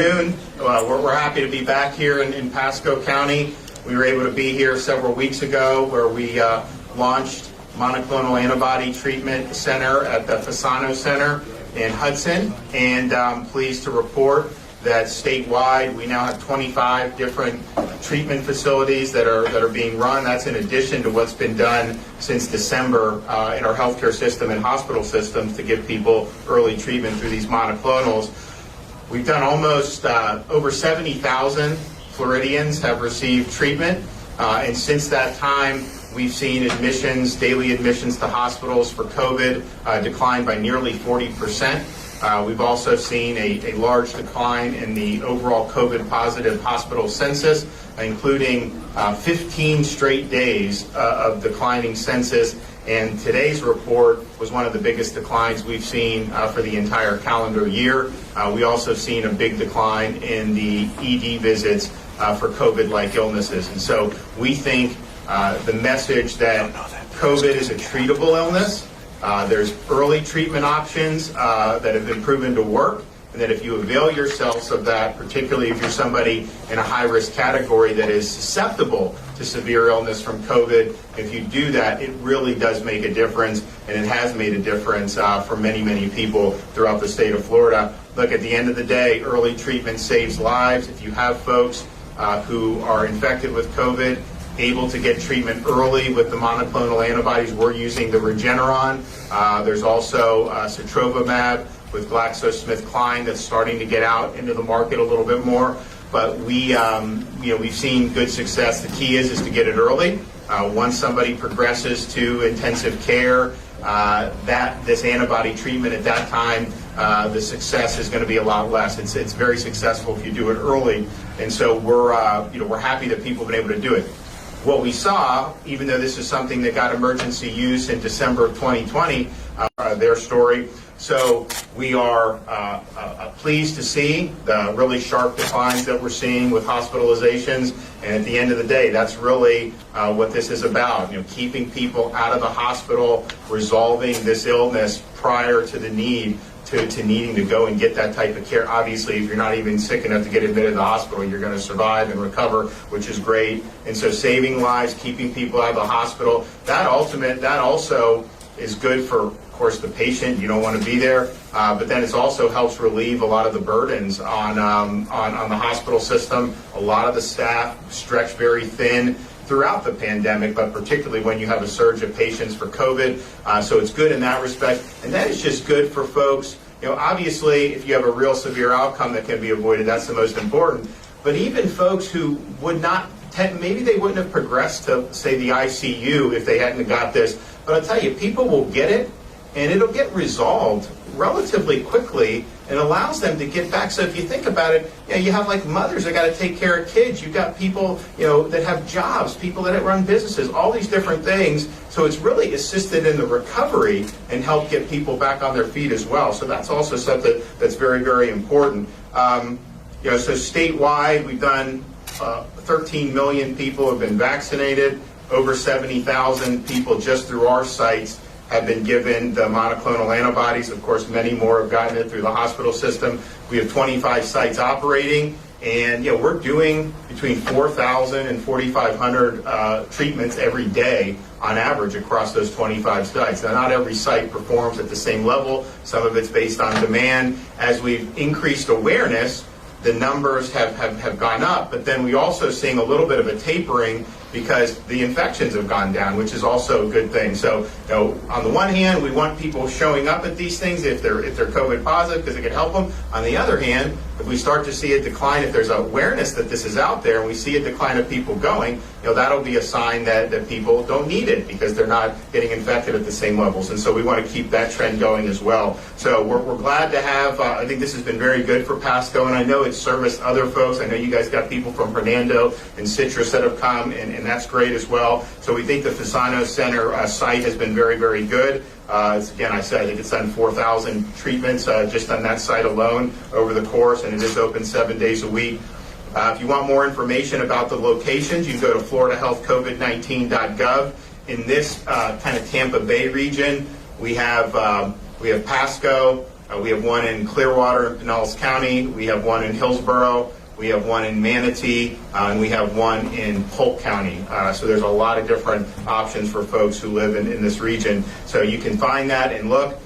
afternoon. We're happy to be back here in Pasco County. We were able to be here several weeks ago where we launched Monoclonal Antibody Treatment Center at the Fasano Center in Hudson, and I'm pleased to report that statewide we now have 25 different treatment facilities that are being run. That's in addition to what's been done since December in our healthcare system and hospital systems to give people early treatment through these monoclonals. We've done almost over 70,000 Floridians have received treatment, and since that time we've seen admissions, daily admissions to hospitals for COVID decline by nearly 40%. We've also seen a large decline in the overall COVID positive hospital census, including 15 straight days of declining census. And today's report was one of the biggest declines we've seen for the entire calendar year. We also seen a big decline in the ED visits for COVID-like illnesses. And so we think the message that COVID is a treatable illness, there's early treatment options that have been proven to work, and that if you avail yourselves of that, particularly if you're somebody in a high-risk category that is susceptible to severe illness from COVID, if you do that, it really does make a difference, and it has made a difference for many, many people throughout the state of Florida. Look, at the end of the day, early treatment saves lives. If you have folks who are infected with COVID, able to get treatment early with the monoclonal antibodies, we're using the Regeneron. There's also sotrovimab with GlaxoSmithKline that's starting to get out into the market a little bit more. But we've seen good success. The key is to get it early. Once somebody progresses to intensive care, this antibody treatment at that time, the success is going to be a lot less. It's very successful if you do it early, and so we're happy that people have been able to do it. What we saw, even though this is something that got emergency use in December of 2020, their story. So we are pleased to see the really sharp declines that we're seeing with hospitalizations. And at the end of the day, that's really what this is about. Keeping people out of the hospital, resolving this illness prior to the need to needing to go and get that type of care. Obviously, if you're not even sick enough to get admitted to the hospital, you're going to survive and recover, which is great. And so saving lives, keeping people out of the hospital, that also is good for, of course, the patient. You don't want to be there, but then it also helps relieve a lot of the burdens on the hospital system. A lot of the staff stretched very thin throughout the pandemic, but particularly when you have a surge of patients for COVID. So it's good in that respect. And that is just good for folks. Obviously, if you have a real severe outcome that can be avoided, that's the most important. But even folks who would not, maybe they wouldn't have progressed to, say, the ICU if they hadn't got this. But I'll tell you, people will get it, and it'll get resolved relatively quickly and allows them to get back. So if you think about it, you have like mothers that got to take care of kids. You've got people, that have jobs, people that run businesses, all these different things. So it's really assisted in the recovery and helped get people back on their feet as well. So that's also something that's very, very important. So statewide, we've done 13 million people have been vaccinated. Over 70,000 people just through our sites have been given the monoclonal antibodies. Of course, many more have gotten it through the hospital system. We have 25 sites operating, and we're doing between 4,000 and 4,500 treatments every day on average across those 25 sites. Now, not every site performs at the same level. Some of it's based on demand. As we've increased awareness, the numbers have gone up, but then we also seeing a little bit of a tapering because the infections have gone down, which is also a good thing. So, on the one hand, we want people showing up at these things if they're COVID positive because it can help them. On the other hand, if we start to see a decline, if there's awareness that this is out there and we see a decline of people going, that'll be a sign that people don't need it because they're not getting infected at the same levels. And so we want to keep that trend going as well. So we're glad to have, I think this has been very good for Pasco, and I know it's serviced other folks. I know you guys got people from Hernando and Citrus that have come, and that's great as well. So we think the Fasano Center site has been very, very good. Again, I think it's done 4,000 treatments just on that site alone over the course, and it is open 7 days a week. If you want more information about the locations, you can go to floridahealthcovid19.gov. In this kind of Tampa Bay region, we have Pasco, We have one in Clearwater, Pinellas County. We have one in Hillsborough. We have one in Manatee, and we have one in Polk County. So there's a lot of different options for folks who live in this region. So you can find that and look.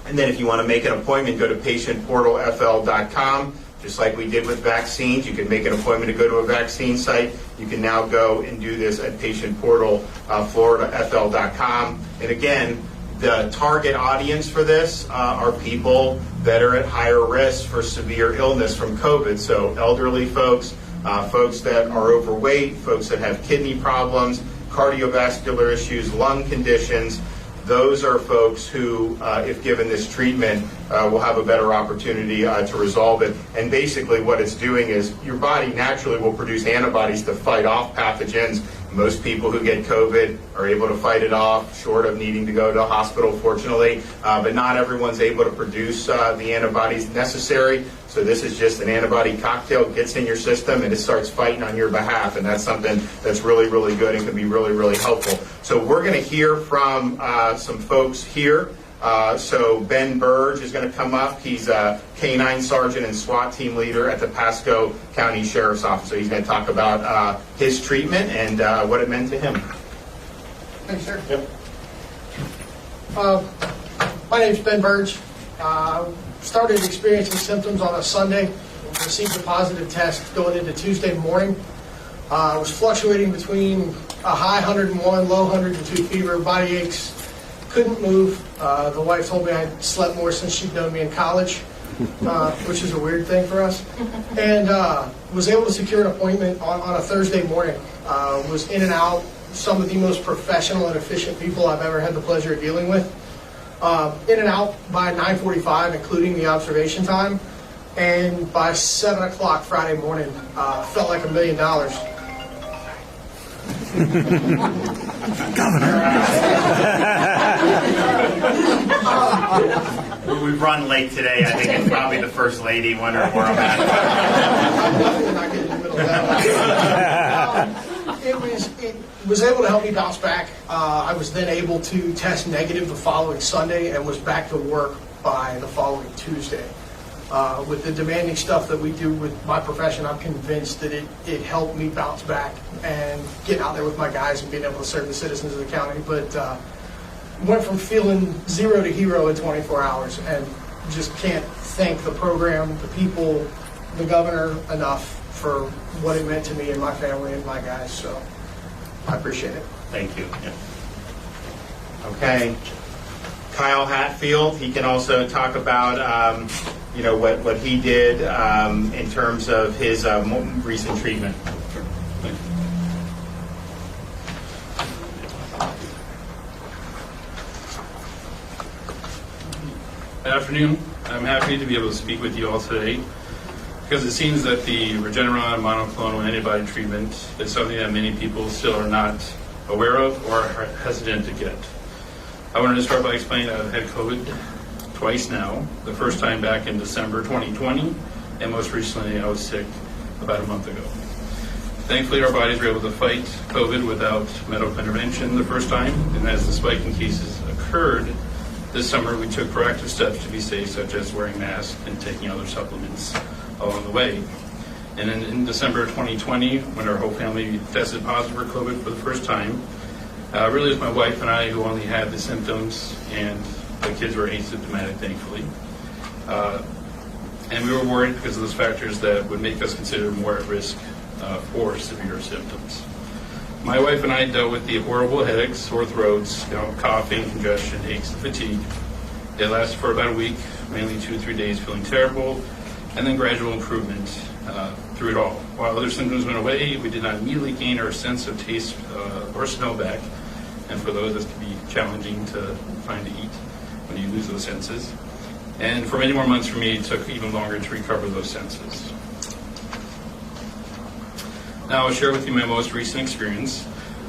And then if you want to make an appointment, go to patientportalfl.com. Just like we did with vaccines, you can make an appointment to go to a vaccine site. You can now go and do this at patientportalfl.com. And again, the target audience for this are people that are at higher risk for severe illness from COVID. So elderly folks, folks that are overweight, folks that have kidney problems, cardiovascular issues, lung conditions. Those are folks who, if given this treatment, will have a better opportunity to resolve it. And basically what it's doing is your body naturally will produce antibodies to fight off pathogens. Most people who get COVID are able to fight it off, short of needing to go to the hospital, fortunately. But not everyone's able to produce the antibodies necessary. So this is just an antibody cocktail, gets in your system, and it starts fighting on your behalf. And that's something that's really, really good and can be really, really helpful. So we're going to hear from some folks here. So Ben Burch is going to come up. He's a K-9 sergeant and SWAT team leader at the Pasco County Sheriff's Office. So he's going to talk about his treatment and what it meant to him. Thanks, sir. Yep. My name's Ben Burch. Started experiencing symptoms on a Sunday. Received a positive test going into Tuesday morning. Was fluctuating between a high 101, low 102 fever, body aches. Couldn't move. The wife told me I'd slept more since she'd known me in college, which is a weird thing for us. And was able to secure an appointment on a Thursday morning. Was in and out, some of the most professional and efficient people I've ever had the pleasure of dealing with. In and out by 9:45, including the observation time. And by 7 o'clock Friday morning, felt like $1 million. We've run late today. I think it's probably the First Lady wondering where I'm at. I'm not getting in the middle of that. It was able to help me bounce back. I was then able to test negative the following Sunday and was back to work by the following Tuesday. With the demanding stuff that we do with my profession, I'm convinced that it helped me bounce back and get out there with my guys and being able to serve the citizens of the county. But went from feeling zero to hero in 24 hours, and just can't thank the program, the people, the governor enough for what it meant to me and my family and my guys. So I appreciate it. Thank you. Yeah. Okay. Kyle Hatfield, he can also talk about what he did in terms of his recent treatment. Sure. Thank you. Good afternoon. I'm happy to be able to speak with you all today because it seems that the Regeneron monoclonal antibody treatment is something that many people still are not aware of or are hesitant to get. I wanted to start by explaining that I've had COVID twice now. The first time back in December 2020, and most recently I was sick about a month ago. Thankfully, our bodies were able to fight COVID without medical intervention the first time, and as the spike in cases occurred this summer, we took proactive steps to be safe, such as wearing masks and taking other supplements along the way. And then in December 2020, when our whole family tested positive for COVID for the first time, really it was my wife and I who only had the symptoms, and the kids were asymptomatic, thankfully. And we were worried because of those factors that would make us consider more at risk for severe symptoms. My wife and I dealt with the horrible headaches, sore throats, coughing, congestion, aches, and fatigue. It lasted for about a week, mainly 2 or 3 days feeling terrible, and then gradual improvement through it all. While other symptoms went away, we did not immediately gain our sense of taste or smell back. And for those, this can be challenging to find to eat when you lose those senses. And for many more months for me, it took even longer to recover those senses. Now I'll share with you my most recent experience.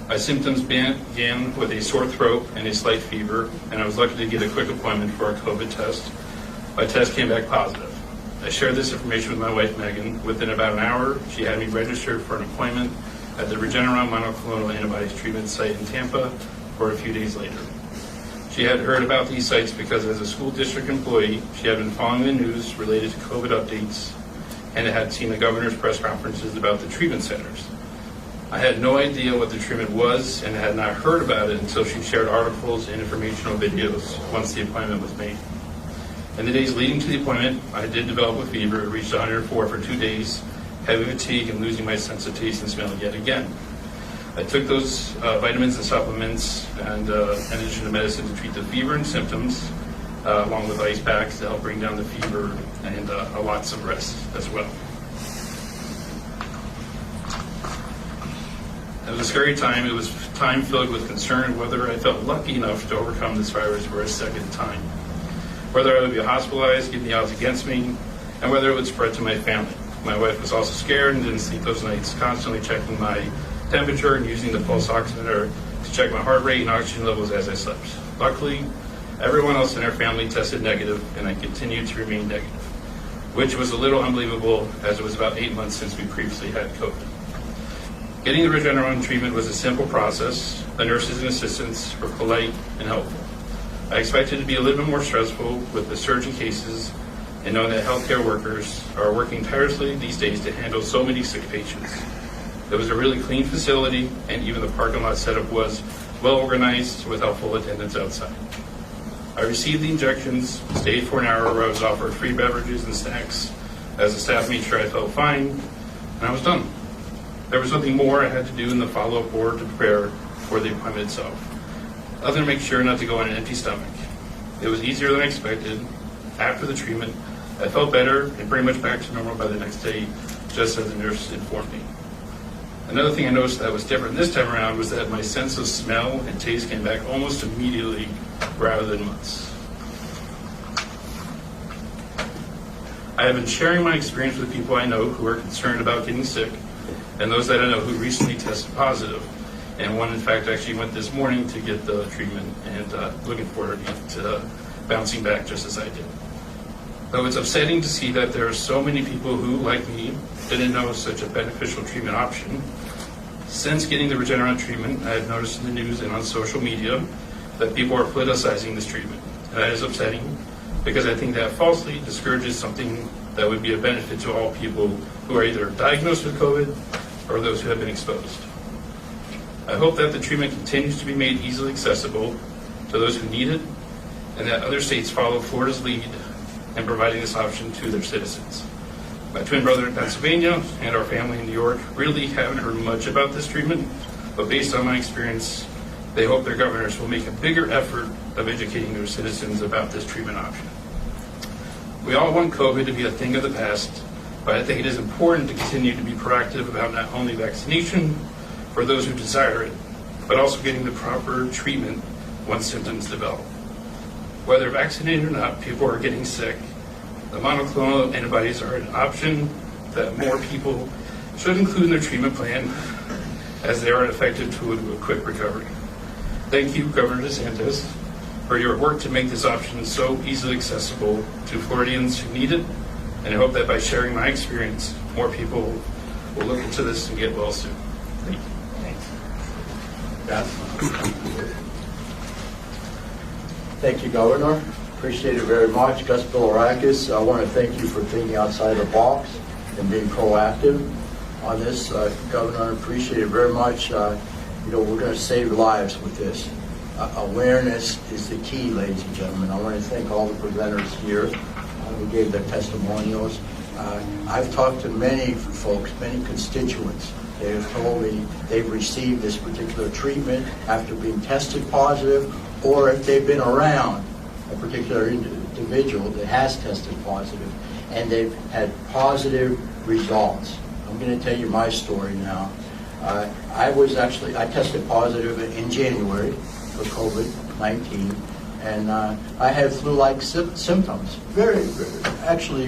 My symptoms began with a sore throat and a slight fever, and I was lucky to get a quick appointment for a COVID test. My test came back positive. I shared this information with my wife, Megan. Within about an hour, she had me registered for an appointment at the Regeneron monoclonal antibodies treatment site in Tampa for a few days later. She She had heard about these sites because as a school district employee, she had been following the news related to COVID updates and had seen the governor's press conferences about the treatment centers. I had no idea what the treatment was and had not heard about it until she shared articles and informational videos once the appointment was made. In the days leading to the appointment, I did develop a fever. It reached 104 for 2 days, heavy fatigue, and losing my sense of taste and smell yet again. I took those vitamins and supplements and in addition to medicine to treat the fever and symptoms, along with ice packs to help bring down the fever and lots of rest as well. It was a scary time. It was time filled with concern whether I felt lucky enough to overcome this virus for a second time, whether I would be hospitalized, given the odds against me, and whether it would spread to my family. My wife was also scared and didn't sleep those nights, constantly checking my temperature and using the pulse oximeter to check my heart rate and oxygen levels as I slept. Luckily, everyone else in our family tested negative, and I continued to remain negative, which was a little unbelievable as it was about 8 months since we previously had COVID. Getting the Regeneron treatment was a simple process. The nurses and assistants were polite and helpful. I expected it to be a little bit more stressful with the surge in cases and knowing that healthcare workers are working tirelessly these days to handle so many sick patients. It was a really clean facility, and even the parking lot setup was well organized with helpful attendants outside. I received the injections, stayed for an hour where I was offered free beverages and snacks as the staff made sure I felt fine, and I was done. There was nothing more I had to do in the follow-up or to prepare for the appointment itself, other than make sure not to go on an empty stomach. It was easier than I expected. After the treatment, I felt better and pretty much back to normal by the next day, just as the nurse informed me. Another thing I noticed that was different this time around was that my sense of smell and taste came back almost immediately rather than months. I have been sharing my experience with people I know who are concerned about getting sick and those that I know who recently tested positive. And one, in fact, actually went this morning to get the treatment and looking forward to bouncing back just as I did. Though it's upsetting to see that there are so many people who, like me, didn't know such a beneficial treatment option. Since getting the Regeneron treatment, I have noticed in the news and on social media that people are politicizing this treatment. And that is upsetting because I think that falsely discourages something that would be a benefit to all people who are either diagnosed with COVID or those who have been exposed. I hope that the treatment continues to be made easily accessible to those who need it, and that other states follow Florida's lead in providing this option to their citizens. My twin brother in Pennsylvania and our family in New York really haven't heard much about this treatment, but based on my experience, they hope their governors will make a bigger effort of educating their citizens about this treatment option. We all want COVID to be a thing of the past, but I think it is important to continue to be proactive about not only vaccination for those who desire it, but also getting the proper treatment once symptoms develop. Whether vaccinated or not, people are getting sick. The monoclonal antibodies are an option that more people should include in their treatment plan, as they are an effective tool to a quick recovery. Thank you, Governor DeSantis, for your work to make this option so easily accessible to Floridians who need it, and I hope that by sharing my experience, more people will look into this and get well soon. Thank you. Thank you, Governor. Appreciate it very much. Gus Vilarakis, I want to thank you for thinking outside the box and being proactive on this. Governor, I appreciate it very much. We're going to save lives with this. Awareness is the key, ladies and gentlemen. I want to thank all the presenters here who gave their testimonials. I've talked to many folks, many constituents. They have told me they've received this particular treatment after being tested positive, or if they've been around a particular individual that has tested positive, and they've had positive results. I'm going to tell you my story now. I tested positive in January for COVID-19, and I had flu-like symptoms, actually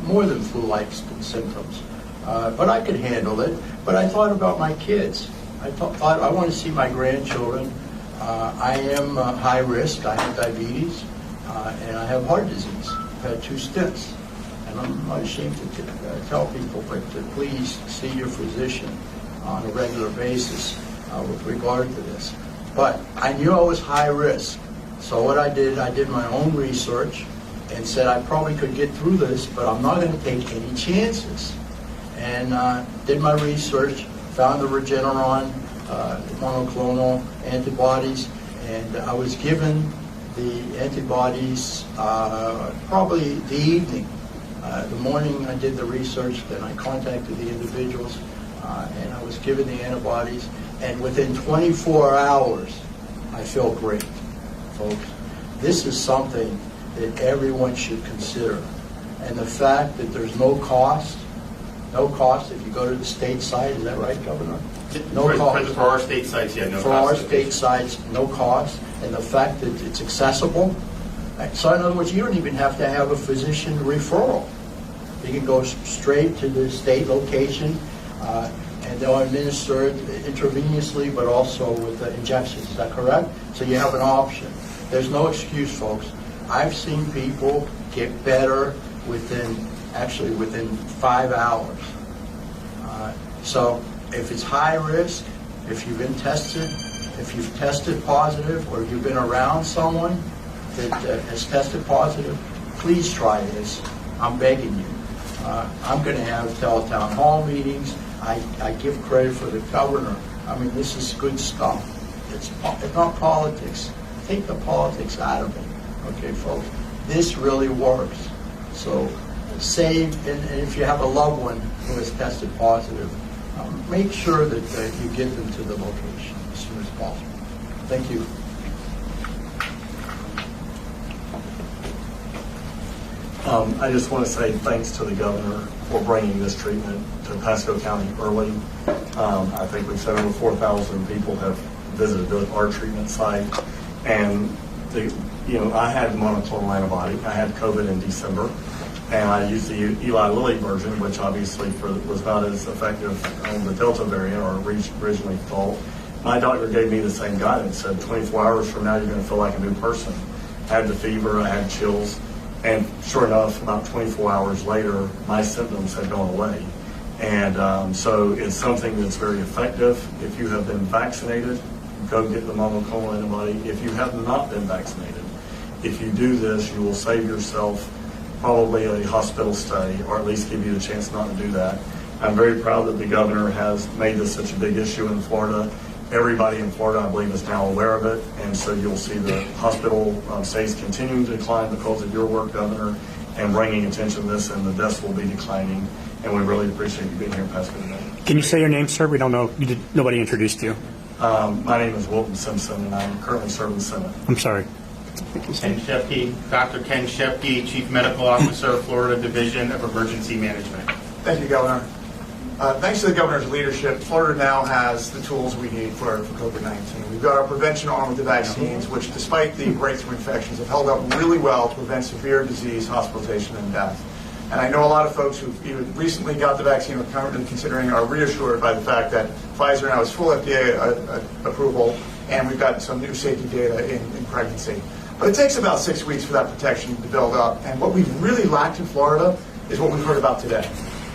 more than flu-like symptoms. But I could handle it. But I thought about my kids. I thought I want to see my grandchildren. I am high risk. I have diabetes, and I have heart disease. I've had 2 stents. And I'm not ashamed to tell people, but to please see your physician on a regular basis with regard to this. But I knew I was high risk, So what I did my own research and said I probably could get through this, but I'm not going to take any chances. And did my research, found the Regeneron monoclonal antibodies, and I was given the antibodies probably the evening. The morning I did the research, then I contacted the individuals, and I was given the antibodies, and within 24 hours, I felt great, folks. This is something that everyone should consider. And the fact that there's no cost if you go to the state site, is that right, Governor? No cost. For our state sites, yeah, no cost. For our state sites, no cost. And the fact that it's accessible. So in other words, you don't even have to have a physician referral. You can go straight to the state location, and they'll administer it intravenously, but also with injections. Is that correct? So you have an option. There's no excuse, folks. I've seen people get better within 5 hours. So if it's high risk, if you've been tested, if you've tested positive, or you've been around someone that has tested positive, please try this. I'm begging you. I'm going to have town hall meetings. I give credit for the governor. I mean, this is good stuff. It's not politics. Take the politics out of it. Okay, folks? This really works. So save, and if you have a loved one who has tested positive, make sure that you get them to the location as soon as possible. Thank you. I just want to say thanks to the governor for bringing this treatment to Pasco County early. I think we've said over 4,000 people have visited our treatment site, and I had monoclonal antibody. I had COVID in December, and I used the Eli Lilly version, which obviously was not as effective on the Delta variant, or originally thought. My doctor gave me the same guidance, said 24 hours from now you're going to feel like a new person. I had the fever, I had chills, and sure enough, about 24 hours later, my symptoms had gone away. And so it's something that's very effective. If you have been vaccinated, go get the monoclonal antibody. If you have not been vaccinated, if you do this, you will save yourself probably a hospital stay, or at least give you the chance not to do that. I'm very proud that the governor has made this such a big issue in Florida. Everybody in Florida, I believe, is now aware of it, and so you'll see the hospital stays continuing to decline because of your work, Governor, and bringing attention to this, and the deaths will be declining. And we really appreciate you being here in Pasco today. Can you say your name, sir? We don't know. Nobody introduced you. My name is Wilton Simpson, and I'm currently serving the Senate. I'm sorry. Ken Shepke, Dr. Ken Shepke, Chief Medical Officer, Florida Division of Emergency Management. Thank you, Governor. Thanks to the governor's leadership, Florida now has the tools we need for COVID-19. We've got our prevention arm with the vaccines, which, despite the breakthrough infections, have held up really well to prevent severe disease, hospitalization, and death. And I know a lot of folks who even recently got the vaccine or currently considering are reassured by the fact that Pfizer now has full FDA approval, and we've got some new safety data in pregnancy. But it takes about 6 weeks for that protection to build up. And what we've really lacked in Florida is what we've heard about today,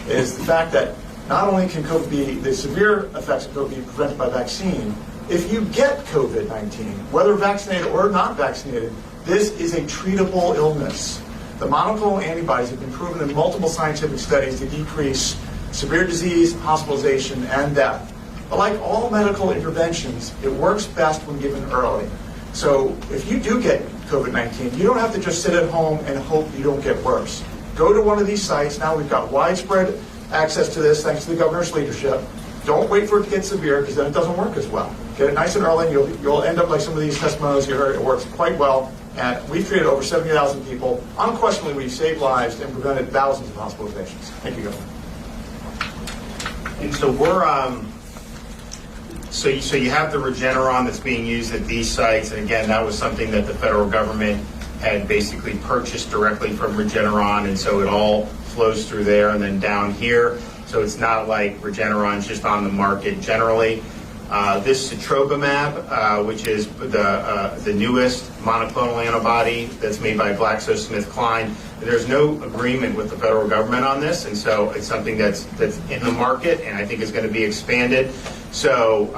is the fact that not only can COVID the severe effects of COVID be prevented by vaccine, if you get COVID-19, whether vaccinated or not vaccinated, this is a treatable illness. The monoclonal antibodies have been proven in multiple scientific studies to decrease severe disease, hospitalization, and death. But like all medical interventions, it works best when given early. So if you do get COVID-19, you don't have to just sit at home and hope you don't get worse. Go to one of these sites. Now we've got widespread access to this thanks to the governor's leadership. Don't wait for it to get severe, because then it doesn't work as well. Get it nice and early, and you'll end up like some of these testimonials you heard. It works quite well, and we've treated over 70,000 people. Unquestionably, we've saved lives and prevented thousands of hospitalizations. Thank you, Governor. And so so you have the Regeneron that's being used at these sites, and again, that was something that the federal government had basically purchased directly from Regeneron, and so it all flows through there and then down here. So it's not like Regeneron's just on the market generally. This Citrobimab, which is the newest monoclonal antibody that's made by GlaxoSmithKline, there's no agreement with the federal government on this, and so it's something that's in the market, and I think is going to be expanded. So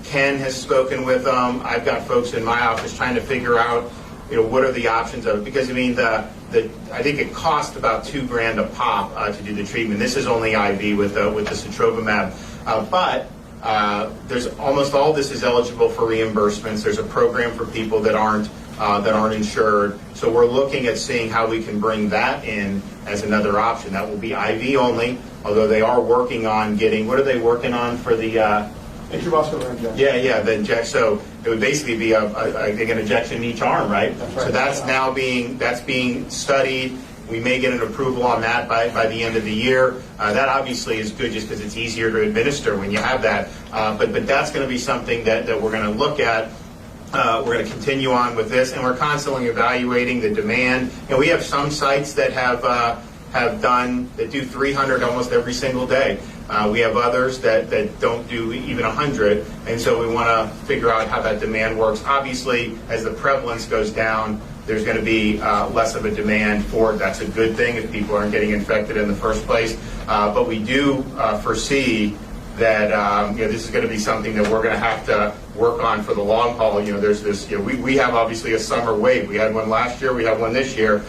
Ken has spoken with them. I've got folks in my office trying to figure out what are the options of it? Because I mean, I think it cost about $2,000 a pop to do the treatment. This is only IV with the sotrovimab, but there's almost all this is eligible for reimbursements. There's a program for people that aren't insured. So we're looking at seeing how we can bring that in as another option. That will be IV only, although they are working on getting. What are they working on for the? Intravascular injection. Yeah, the injection. So it would basically be an injection in each arm, right? That's right. So that's now being studied. We may get an approval on that by the end of the year. That obviously is good just because it's easier to administer when you have that. But that's going to be something that we're going to look at. We're going to continue on with this, and we're constantly evaluating the demand. We have some sites that do 300 almost every single day. We have others that don't do even 100, and so we want to figure out how that demand works. Obviously, as the prevalence goes down, there's going to be less of a demand for it. That's a good thing if people aren't getting infected in the first place. But we do foresee that this is going to be something that we're going to have to work on for the long haul. There's this. We have obviously a summer wave. We had one last year. We have one this year.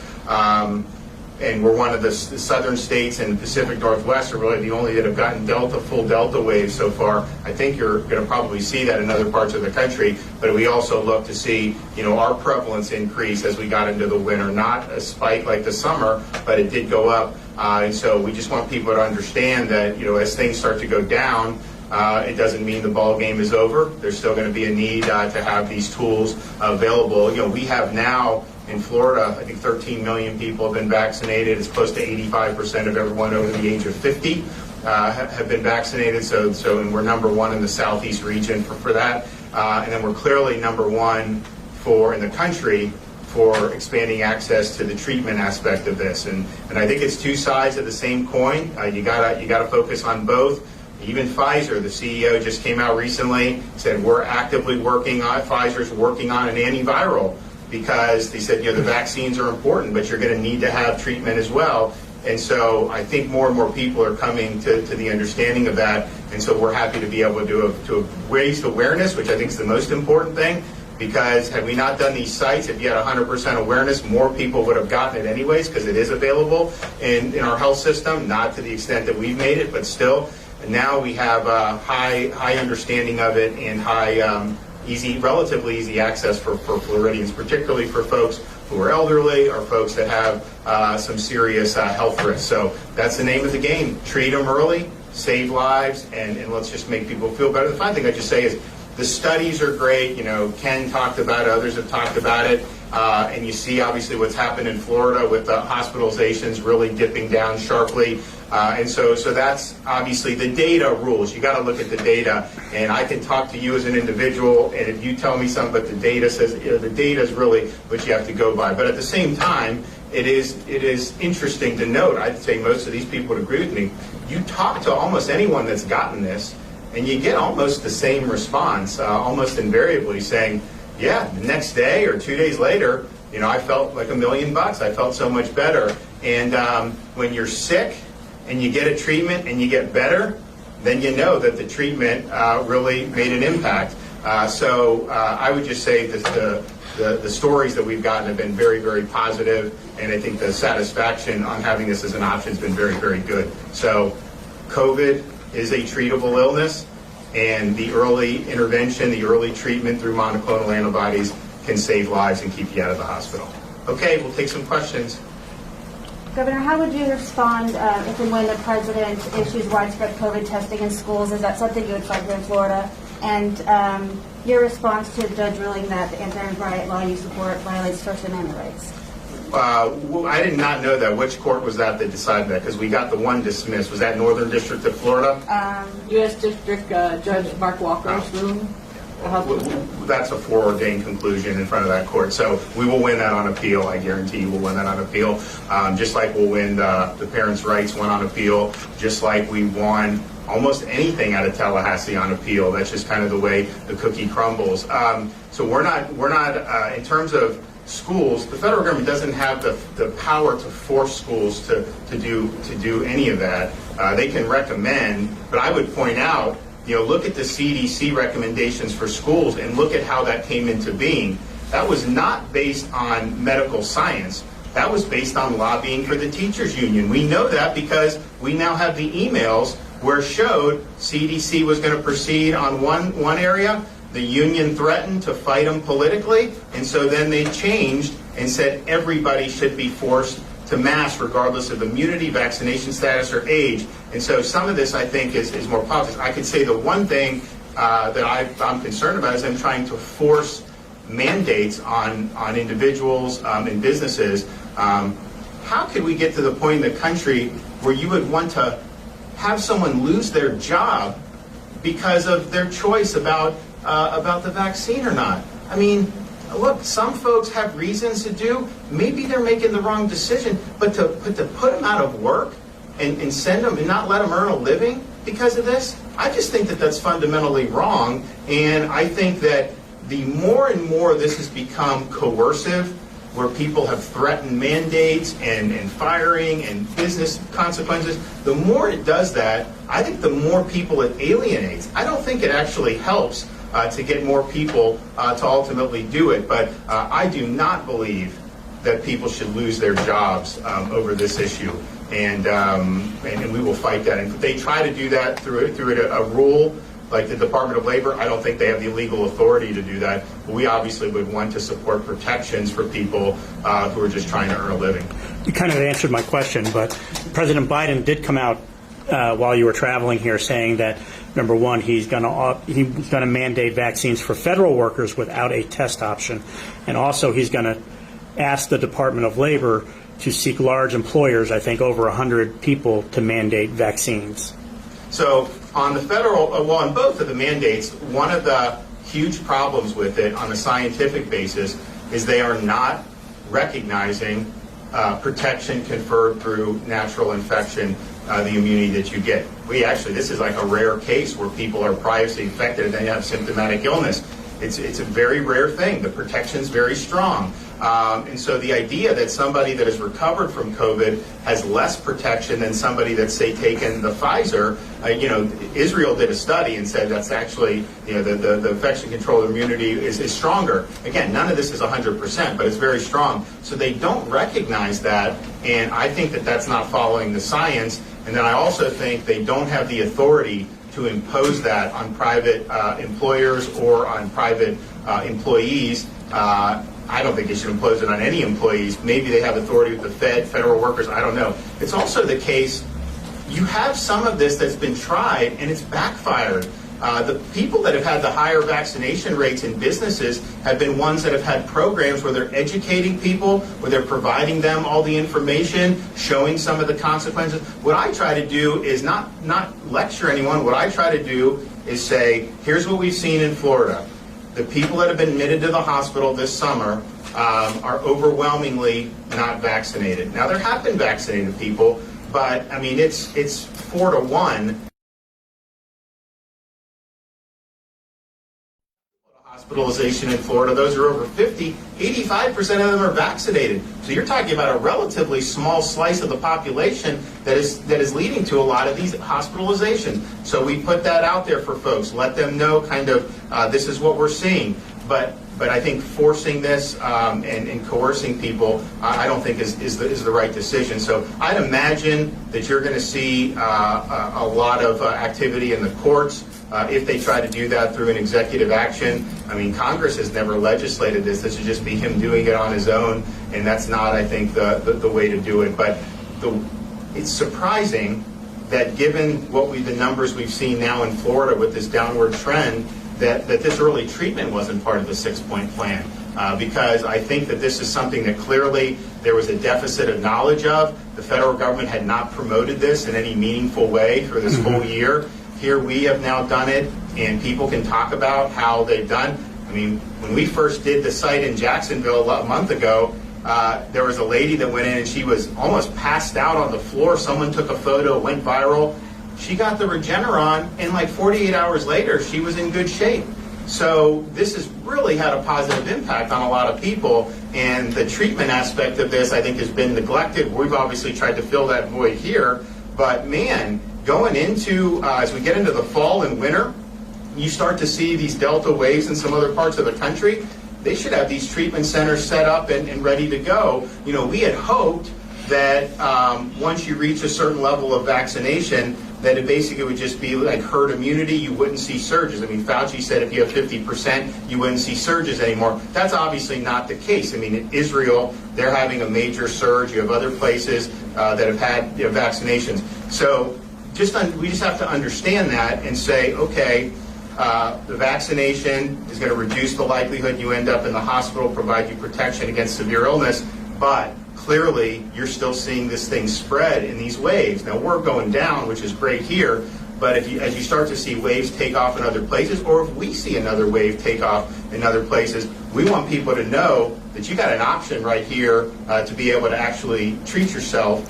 And we're one of the southern states in the Pacific Northwest are really the only that have gotten full Delta waves so far. I think you're going to probably see that in other parts of the country, but we also look to see, our prevalence increase as we got into the winter. Not a spike like the summer, but it did go up. And so we just want people to understand that, as things start to go down, it doesn't mean the ball game is over. There's still going to be a need to have these tools available. We have now in Florida, I think 13 million people have been vaccinated. It's close to 85% of everyone over the age of 50 have been vaccinated. So and we're number one in the southeast region for that. And then we're clearly number one in the country for expanding access to the treatment aspect of this. And I think it's two sides of the same coin. You gotta focus on both. Even Pfizer, the CEO just came out recently, said we're actively Pfizer's working on an antiviral, because they said, the vaccines are important, but you're going to need to have treatment as well. And so I think more and more people are coming to the understanding of that. And so we're happy to be able to raise awareness, which I think is the most important thing, because had we not done these sites, if you had 100% awareness, more people would have gotten it anyways, because it is available in our health system, not to the extent that we've made it, but still. And now we have a high understanding of it and relatively easy access for Floridians, particularly for folks who are elderly or folks that have some serious health risks. So that's the name of the game. Treat them early, save lives, and let's just make people feel better. The fun thing I just say is the studies are great. Ken talked about it, others have talked about it, and you see obviously what's happened in Florida with the hospitalizations really dipping down sharply. And so that's obviously the data rules. You got to look at the data, and I can talk to you as an individual, and if you tell me something, but the data says the data is really what you have to go by. But at the same time, it is interesting to note. I'd say most of these people would agree with me. You talk to almost anyone that's gotten this, and you get almost the same response, almost invariably, saying, "Yeah, the next day or 2 days later, I felt like $1 million. I felt so much better." And when you're sick and you get a treatment and you get better, then you know that the treatment really made an impact. So I would just say that the stories that we've gotten have been very, very positive, and I think the satisfaction on having this as an option has been very, very good. So COVID is a treatable illness, and the early intervention, the early treatment through monoclonal antibodies can save lives and keep you out of the hospital. Okay, we'll take some questions. Governor, how would you respond if and when the president issues widespread COVID testing in schools? Is that something you would fight here in Florida? And your response to the judge ruling that the anti-riot law you support violates First Amendment rights? I did not know that. Which court was that decided that? Because we got the one dismissed. Was that Northern District of Florida? U.S. District Judge Mark Walker's ruling. That's a foreordained conclusion in front of that court. So we will win that on appeal. I guarantee you we'll win that on appeal. Just like we'll win the parents' rights one on appeal, just like we won almost anything out of Tallahassee on appeal. That's just kind of the way the cookie crumbles. So we're not in terms of schools, the federal government doesn't have the power to force schools to do any of that. They can recommend, but I would point out, look at the CDC recommendations for schools and look at how that came into being. that was not based on medical science. That was based on lobbying for the teachers union. We know that because we now have the emails where it showed CDC was going to proceed on one area. The union threatened to fight them politically, and so then they changed and said everybody should be forced to mask regardless of immunity, vaccination status, or age. And so some of this, I think, is more politics. I could say the one thing that I'm concerned about is them trying to force mandates on individuals and businesses. How could we get to the point in the country where you would want to have someone lose their job because of their choice about the vaccine or not? I mean, look, some folks have reasons to do. Maybe they're making the wrong decision, but to put them out of work and send them and not let them earn a living because of this, I just think that that's fundamentally wrong. And I think that the more and more this has become coercive, where people have threatened mandates and firing and business consequences, the more it does that, I think the more people it alienates. I don't think it actually helps to get more people to ultimately do it. But I do not believe that people should lose their jobs over this issue. And we will fight that. And if they try to do that through a rule like the Department of Labor, I don't think they have the legal authority to do that. But we obviously would want to support protections for people who are just trying to earn a living. You kind of answered my question, but President Biden did come out while you were traveling here saying that, number one, he's going to mandate vaccines for federal workers without a test option, and also he's going to ask the Department of Labor to seek large employers, I think over 100 people, to mandate vaccines. So on the federal, on both of the mandates, one of the huge problems with it on a scientific basis is they are not recognizing protection conferred through natural infection, the immunity that you get. This is like a rare case where people are previously infected and they have symptomatic illness. It's a very rare thing. The protection's very strong. And so the idea that somebody that has recovered from COVID has less protection than somebody that's, say, taken the Pfizer, Israel did a study and said that's actually, the infection control immunity is stronger. Again, none of this is 100%, but it's very strong. So they don't recognize that, and I think that that's not following the science. And then I also think they don't have the authority to impose that on private employers or on private employees. I don't think they should impose it on any employees. Maybe they have authority with the federal workers, I don't know. It's also the case, you have some of this that's been tried and it's backfired. The people that have had the higher vaccination rates in businesses have been ones that have had programs where they're educating people, where they're providing them all the information, showing some of the consequences. What I try to do is not lecture anyone. What I try to do is say, here's what we've seen in Florida. The people that have been admitted to the hospital this summer are overwhelmingly not vaccinated. Now, there have been vaccinated people, but, I mean, it's 4 to 1. Hospitalization in Florida, those are over 50, 85% of them are vaccinated. So you're talking about a relatively small slice of the population that is leading to a lot of these hospitalizations. So we put that out there for folks, let them know kind of this is what we're seeing. But I think forcing this and coercing people, I don't think is the right decision. So I'd imagine that you're going to see a lot of activity in the courts. If they try to do that through an executive action. I mean, Congress has never legislated this. This would just be him doing it on his own, and that's not, I think, the way to do it. But it's surprising that given the numbers we've seen now in Florida with this downward trend, that this early treatment wasn't part of the 6-point plan. Because I think that this is something that clearly there was a deficit of knowledge of. The federal government had not promoted this in any meaningful way for this whole year. Here we have now done it, and people can talk about how they've done. I mean, when we first did the site in Jacksonville a month ago, there was a lady that went in and she was almost passed out on the floor. Someone took a photo, it went viral. She got the Regeneron, and like 48 hours later, she was in good shape. So this has really had a positive impact on a lot of people, and the treatment aspect of this, I think, has been neglected. We've obviously tried to fill that void here, but man, going into, as we get into the fall and winter, you start to see these Delta waves in some other parts of the country. they should have these treatment centers set up and ready to go. You know, we had hoped that once you reach a certain level of vaccination, that it basically would just be like herd immunity. You wouldn't see surges. I mean, Fauci said if you have 50%, you wouldn't see surges anymore. That's obviously not the case. I mean, in Israel, they're having a major surge. You have other places that have had vaccinations. So we just have to understand that and say, okay, the vaccination is going to reduce the likelihood you end up in the hospital, provide you protection against severe illness, but clearly you're still seeing this thing spread in these waves. Now we're going down, which is great here, but as you start to see waves take off in other places, or if we see another wave take off in other places, we want people to know that you got an option right here to be able to actually treat yourself,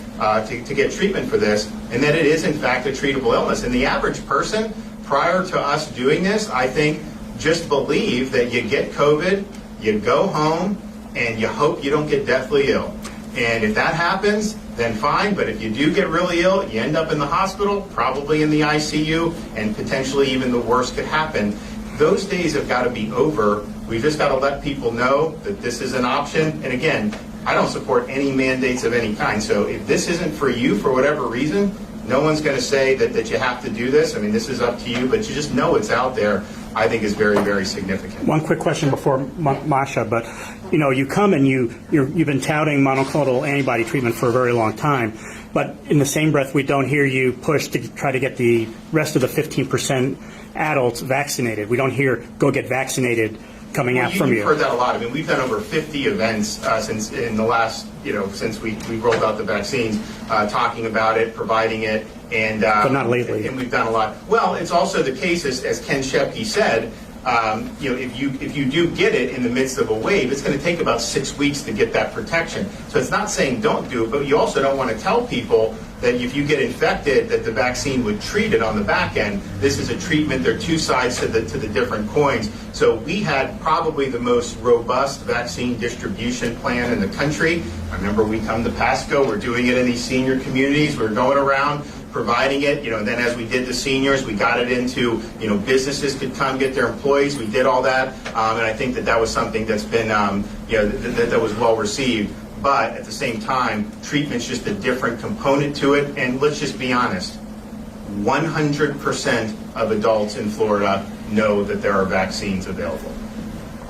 to get treatment for this, and that it is in fact a treatable illness. And the average person, prior to us doing this, I think just believe that you get COVID, you go home, and you hope you don't get deathly ill. And if that happens, then fine. But if you do get really ill, you end up in the hospital, probably in the ICU, and potentially even the worst could happen. Those days have got to be over. We've just got to let people know that this is an option. And again, I don't support any mandates of any kind. So if this isn't for you for whatever reason, no one's going to say that you have to do this. I mean, this is up to you, but you just know it's out there, I think is very, very significant. One quick question before Masha, but you know, you come and you've been touting monoclonal antibody treatment for a very long time, but in the same breath, we don't hear you push to try to get the rest of the 15% adults vaccinated. We don't hear go get vaccinated coming out from you. You've heard that a lot. I mean, we've done over 50 events since in the last, since we rolled out the vaccines, talking about it, providing it, and but not lately. And we've done a lot. Well, it's also the case, as Ken Shepke said, if you do get it in the midst of a wave, it's going to take about 6 weeks to get that protection. So it's not saying don't do it, but you also don't want to tell people that if you get infected, that the vaccine would treat it on the back end. This is a treatment. There are two sides to the different coins. So we had probably the most robust vaccine distribution plan in the country. I remember we come to Pasco. We're doing it in these senior communities. We're going around providing it, and then as we did the seniors, we got it into, businesses could come get their employees. We did all that, and I think that was something that's been, that was well received. But at the same time, treatment's just a different component to it. And let's just be honest, 100% of adults in Florida know that there are vaccines available.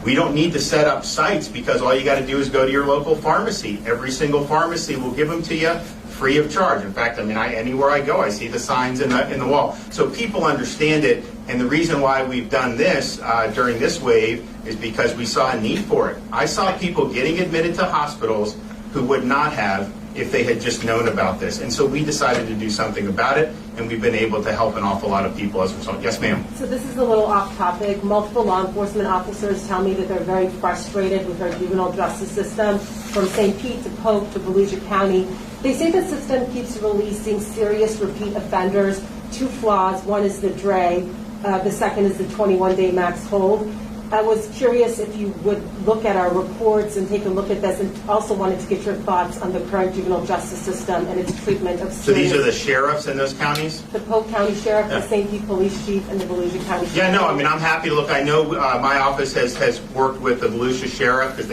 We don't need to set up sites because all you got to do is go to your local pharmacy. Every single pharmacy will give them to you free of charge. In fact, anywhere I go, I see the signs in the wall. So people understand it, and the reason why we've done this during this wave is because we saw a need for it. I saw people getting admitted to hospitals who would not have if they had just known about this. And so we decided to do something about it, and we've been able to help an awful lot of people as a result. Yes, ma'am. So this is a little off topic. Multiple law enforcement officers tell me that they're very frustrated with our juvenile justice system, from St. Pete to Polk to Volusia County. They say the system keeps releasing serious repeat offenders. Two flaws. One is the DRE. The second is the 21-day max hold. I was curious if you would look at our reports and take a look at this, and also wanted to get your thoughts on the current juvenile justice system and its treatment of serious... So these are the sheriffs in those counties? The Polk County Sheriff, the St. Pete Police Chief, and the Volusia County Sheriff. Yeah, no, I'm happy to look. I know my office has worked with the Volusia Sheriff because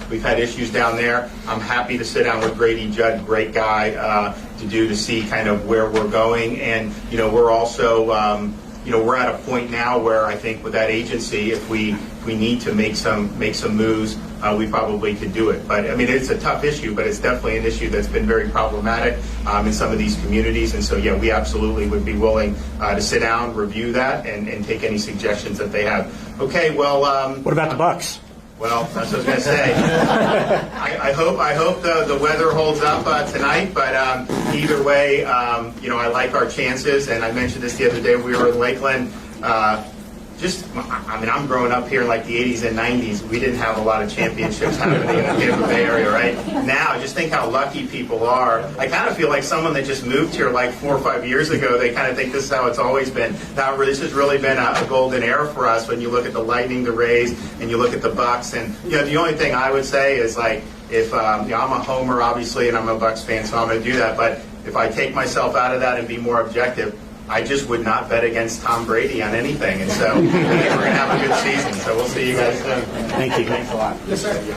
we've had issues down there. I'm happy to sit down with Grady Judd, great guy, to see kind of where we're going. And, we're also... we're at a point now where I think with that agency, if we need to make some moves, we probably could do it. But it's a tough issue, but it's definitely an issue that's been very problematic in some of these communities. And so, yeah, we absolutely would be willing to sit down, review that, and take any suggestions that they have. Okay, well, what about the Bucks? Well, that's what I was going to say. I hope the weather holds up tonight, but either way, I like our chances. And I mentioned this the other day. We were in Lakeland. I'm growing up here in like the 80s and 90s. We didn't have a lot of championships happening in the Tampa Bay area, right? Now, just think how lucky people are. I kind of feel like someone that just moved here like 4 or 5 years ago, they kind of think this is how it's always been. Now, this has really been a golden era for us when you look at the Lightning, the Rays, and you look at the Bucks. And, the only thing I would say is like, if, I'm a homer, obviously, and I'm a Bucks fan, so I'm going to do that. But if I take myself out of that and be more objective, I just would not bet against Tom Brady on anything. And so I think we're going to have a good season. So we'll see you guys soon. Thank you. Thanks a lot. Yes, sir.